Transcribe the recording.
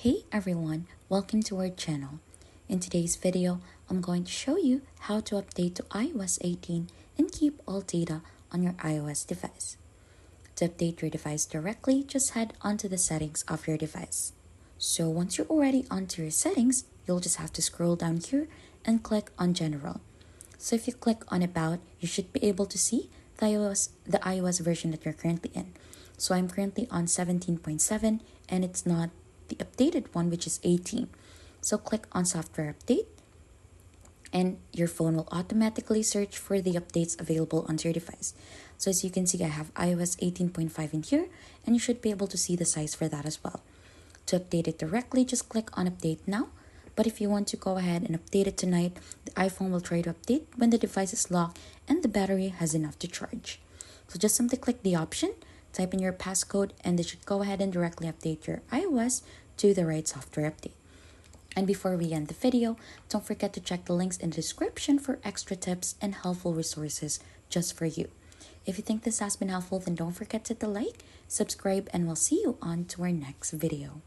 Hey everyone, welcome to our channel. In today's video, I'm going to show you how to update to iOS 18 and keep all data on your iOS device. To update your device directly, just head onto the settings of your device. So once you're already onto your settings, you'll just have to scroll down here and click on General. So if you click on About, you should be able to see the iOS version that you're currently in. So I'm currently on 17.7 and it's not the updated one, which is 18. So click on Software Update and your phone will automatically search for the updates available onto your device. So as you can see, I have iOS 18.5 in here and you should be able to see the size for that as well. To update it directly, just click on Update Now. But if you want to go ahead and update it tonight, the iPhone will try to update when the device is locked and the battery has enough to charge. So just simply click the option, type in your passcode, and it should go ahead and directly update your iOS to the right software update. And before we end the video, don't forget to check the links in the description for extra tips and helpful resources just for you. If you think this has been helpful, then don't forget to hit the like, subscribe, and we'll see you on to our next video.